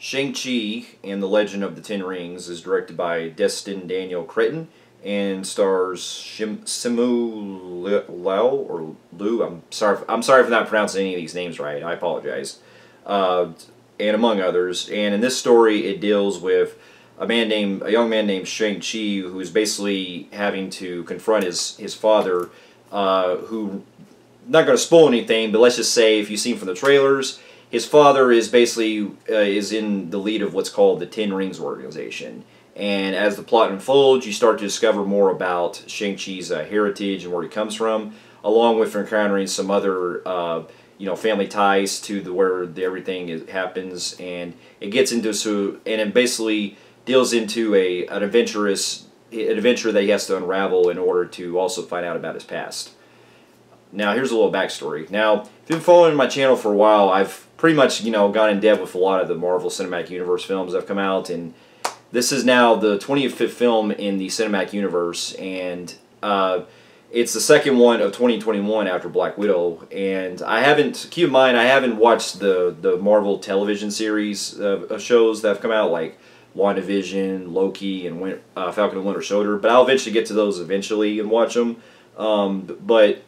Shang-Chi and the Legend of the Ten Rings is directed by Destin Daniel Cretton and stars Simu Liao or Liu. I'm sorry for not pronouncing any of these names right. I apologize. And among others. And in this story, it deals with a young man named Shang-Chi, who's basically having to confront his father, who, not going to spoil anything, but let's just say if you've seen from the trailers, his father is basically is in the lead of what's called the Ten Rings organization. And as the plot unfolds, you start to discover more about Shang-Chi's heritage and where he comes from, along with encountering some other family ties to where everything happens, and it gets into and it basically deals into an adventure that he has to unravel in order to also find out about his past. Now, here's a little backstory. Now, if you've been following my channel for a while, I've pretty much, gone in depth with a lot of the Marvel Cinematic Universe films that have come out, and this is now the 25th film in the Cinematic Universe, and it's the second one of 2021 after Black Widow. And keep in mind, I haven't watched the Marvel television series of shows that have come out, like WandaVision, Loki, and Falcon and Winter Soldier, but I'll eventually get to those eventually and watch them. But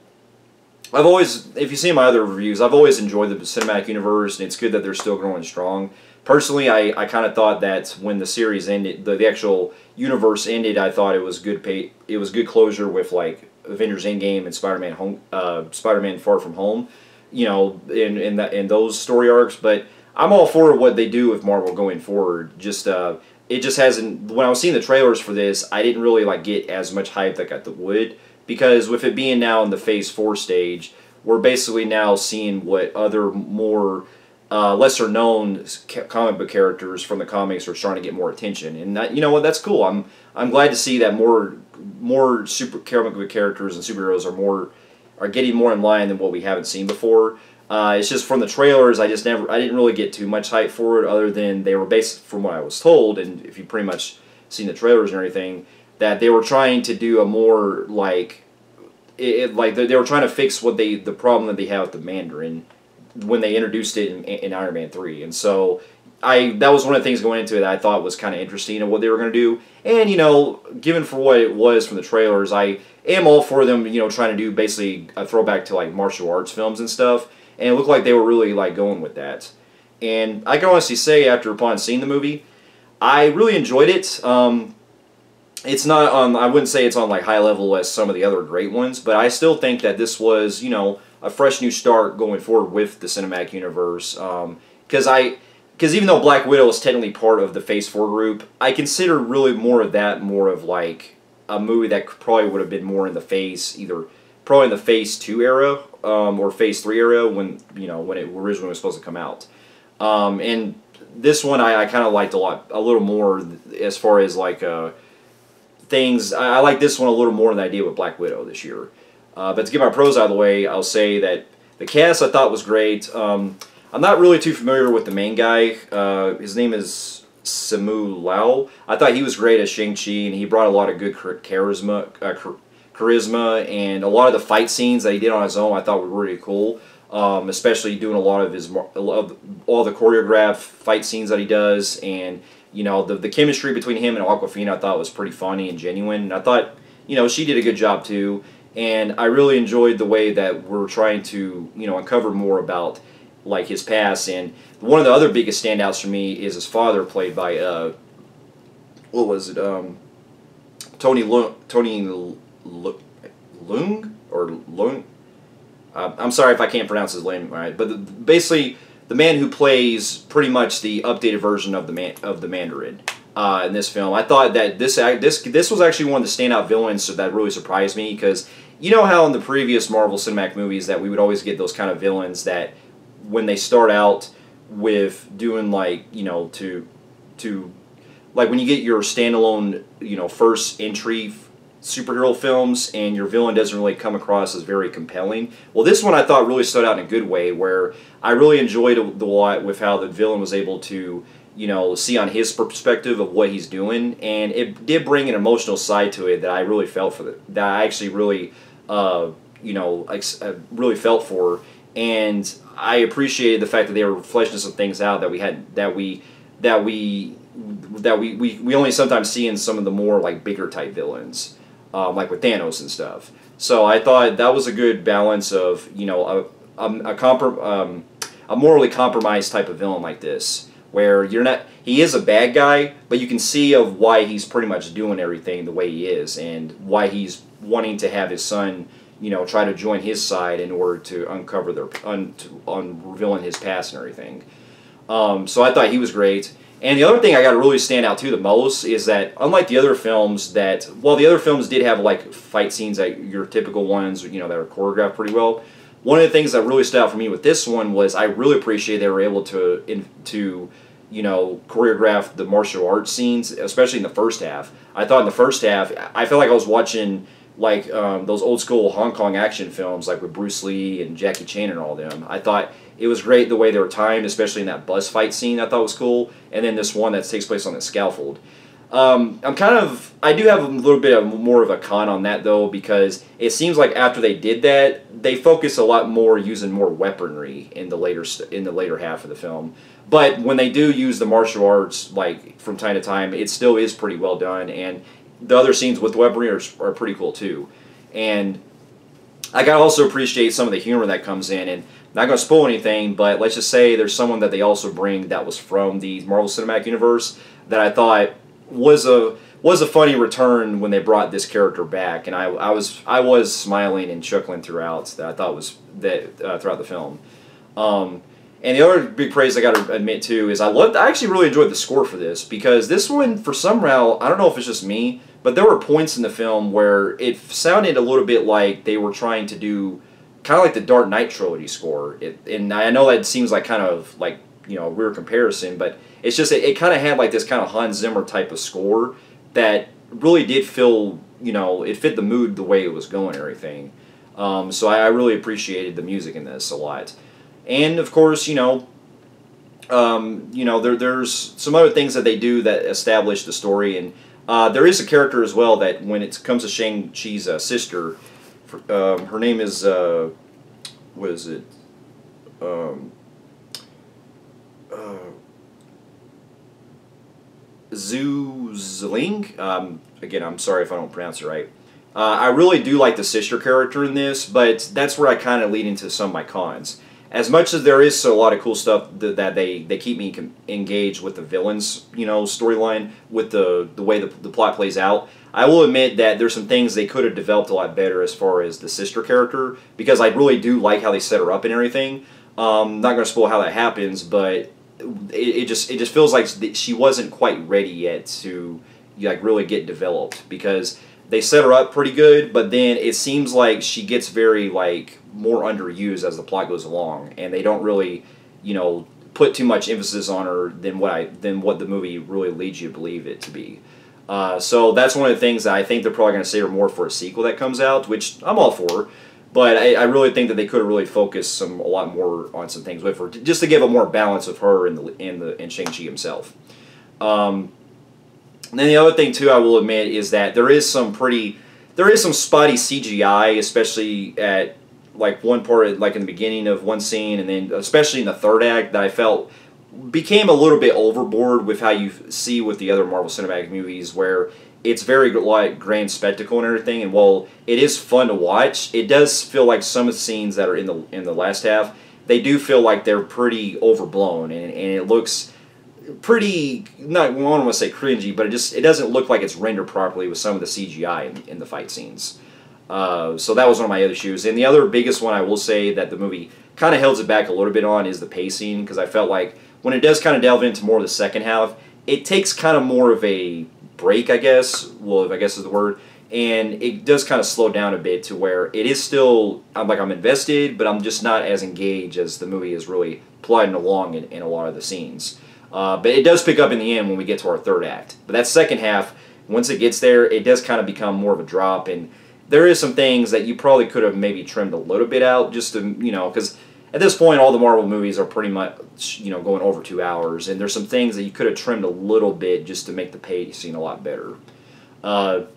I've always, if you see my other reviews, I've always enjoyed the Cinematic Universe, and it's good that they're still growing strong. Personally, I kind of thought that when the series ended, the actual universe ended, I thought it was good. It was good closure with like Avengers Endgame and Spider-Man Far From Home, in those story arcs. But I'm all for what they do with Marvel going forward. It just hasn't. When I was seeing the trailers for this, I didn't really get as much hype like I would. Because with it being now in the Phase 4 stage, we're basically now seeing what other more lesser known comic book characters from the comics are starting to get more attention. And that, you know what, that's cool. I'm glad to see that more super comic book characters and superheroes are getting more in line than what we haven't seen before. It's just from the trailers, I didn't really get too much hype for it, other than they were based from what I was told, and if you pretty much seen the trailers and everything, that they were trying to do a more they were trying to fix the problem that they had with the Mandarin when they introduced it in Iron Man 3. And so that was one of the things going into it that I thought was kind of interesting of what they were going to do. And given for what it was from the trailers, I am all for them trying to do basically a throwback to martial arts films and stuff, and it looked like they were really going with that. And I can honestly say, upon seeing the movie, I really enjoyed it. It's not on, I wouldn't say it's on high level as some of the other great ones, but I still think that this was, a fresh new start going forward with the Cinematic Universe. Because even though Black Widow is technically part of the Phase 4 group, I consider really more of a movie that probably would have been more in the probably in the Phase 2 era, or Phase 3 era when it originally was supposed to come out. And this one I kind of liked a little more as far as things. I like this one a little more than I did with Black Widow this year. But to get my pros out of the way, I'll say that the cast I thought was great. I'm not really too familiar with the main guy. His name is Simu Liao. I thought he was great as Shang-Chi, and he brought a lot of good charisma, and a lot of the fight scenes that he did on his own I thought were really cool. Especially doing a lot of all the choreographed fight scenes that he does, and the chemistry between him and Awkwafina I thought was pretty funny and genuine. And I thought, she did a good job too. And I really enjoyed the way that we're trying to, uncover more about, his past. And one of the other biggest standouts for me is his father, played by, what was it, Tony Leung, or Leung? I'm sorry if I can't pronounce his name right, but basically the man who plays pretty much the updated version of the Mandarin in this film. I thought that this was actually one of the standout villains that really surprised me, because you know how in the previous Marvel Cinematic movies that we would always get those kind of villains that when they start out with doing when you get your standalone first entry superhero films and your villain doesn't really come across as very compelling. Well, this one I thought really stood out in a good way, where I really enjoyed a lot with how the villain was able to see on his perspective of what he's doing, and it did bring an emotional side to it that I really felt for that I actually really really felt for, and I appreciated the fact that they were fleshing some things out that that we only sometimes see in some of the more like bigger type villains, like with Thanos and stuff. So I thought that was a good balance of, you know, a morally compromised type of villain like this, where you're not, he is a bad guy, but you can see of why he's pretty much doing everything the way he is, and why he's wanting to have his son, you know, try to join his side in order to uncover their on revealing his past and everything. So I thought he was great. And the other thing I got to really stand out to the most is that, unlike the other films that, well, the other films did have like fight scenes, that your typical ones, you know, that are choreographed pretty well. One of the things that really stood out for me with this one was I really appreciate they were able to you know, choreograph the martial arts scenes, especially in the first half. I thought in the first half, I felt like I was watching like those old school Hong Kong action films, like with Bruce Lee and Jackie Chan and all them. I thought it was great the way they were timed, especially in that bus fight scene. I thought was cool, and then this one that takes place on the scaffold. I do have a little bit of more of a con on that though, because it seems like after they did that, they focus a lot more using more weaponry in the later half of the film. But when they do use the martial arts, like from time to time, it still is pretty well done, and the other scenes with weaponry are pretty cool too. And I can also appreciate some of the humor that comes in, and not going to spoil anything, but let's just say there's someone that they also bring that was from the Marvel Cinematic Universe that I thought was a funny return when they brought this character back, and I was smiling and chuckling throughout. That I thought was throughout the film. And the other big praise I got to admit too is I actually really enjoyed the score for this, because this one, for some reason, I don't know if it's just me, but there were points in the film where it sounded a little bit like they were trying to do kind of like the Dark Knight trilogy score. And I know that seems like kind of like, you know, a weird comparison, but it's just it kind of had like this kind of Hans Zimmer type of score that really did feel, you know, it fit the mood the way it was going and everything. So I really appreciated the music in this a lot. And of course, you know, there's some other things that they do that establish the story, and there is a character as well that when it comes to Shang-Chi's sister, her name is what is it? Zhu Zling. Again, I'm sorry if I don't pronounce it right. I really do like the sister character in this, but that's where I kind of lead into some of my cons. As much as there is a lot of cool stuff that they keep me engaged with the villains, you know, storyline, with the way the plot plays out, I will admit that there's some things they could have developed a lot better as far as the sister character, because I really do like how they set her up and everything. I'm not going to spoil how that happens, but it just feels like she wasn't quite ready yet to like really get developed, because they set her up pretty good, but then it seems like she gets very like more underused as the plot goes along, and they don't really, you know, put too much emphasis on her than what the movie really leads you to believe it to be. So that's one of the things that I think they're probably going to save her more for a sequel that comes out, which I'm all for. But I really think that they could have really focused a lot more on some things with her, just to give a more balance of her and Shang-Chi himself. And then the other thing too, I will admit, is that there is some spotty CGI, especially at like one part, like in the beginning of one scene, and then especially in the third act, that I felt became a little bit overboard with how you see with the other Marvel Cinematic movies, where it's very like grand spectacle and everything. And while it is fun to watch, it does feel like some of the scenes that are in the last half, they do feel like they're pretty overblown, and it looks pretty, not, I don't want to say cringy, but it doesn't look like it's rendered properly with some of the CGI in the fight scenes. So that was one of my other issues. And the other biggest one I will say that the movie kind of held it back a little bit on is the pacing, because I felt like when it does kind of delve into more of the second half, it takes kind of more of a break, I guess, well, if I guess is the word, and it does kind of slow down a bit to where it is still, I'm invested, but I'm just not as engaged as the movie is really plodding along in a lot of the scenes. But it does pick up in the end when we get to our third act. But that second half, once it gets there, it does kind of become more of a drop, and there is some things that you probably could have maybe trimmed a little bit out, just to, you know, because at this point all the Marvel movies are pretty much, you know, going over 2 hours, and there's some things that you could have trimmed a little bit just to make the pacing a lot better. But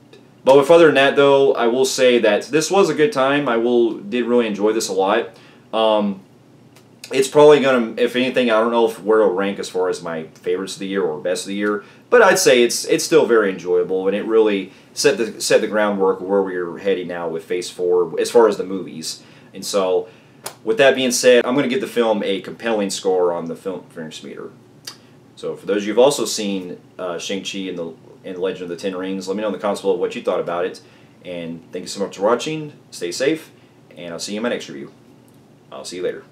with other than that though, I will say that this was a good time. I did really enjoy this a lot. It's probably gonna, if anything, I don't know where it'll rank as far as my favorites of the year or best of the year, but I'd say it's still very enjoyable, and it really set the groundwork where we're heading now with Phase 4 as far as the movies. And so, with that being said, I'm going to give the film a compelling score on the film Phreeks meter. So for those of you who've also seen Shang-Chi and the Legend of the Ten Rings, let me know in the comments below what you thought about it. And thank you so much for watching. Stay safe, and I'll see you in my next review. I'll see you later.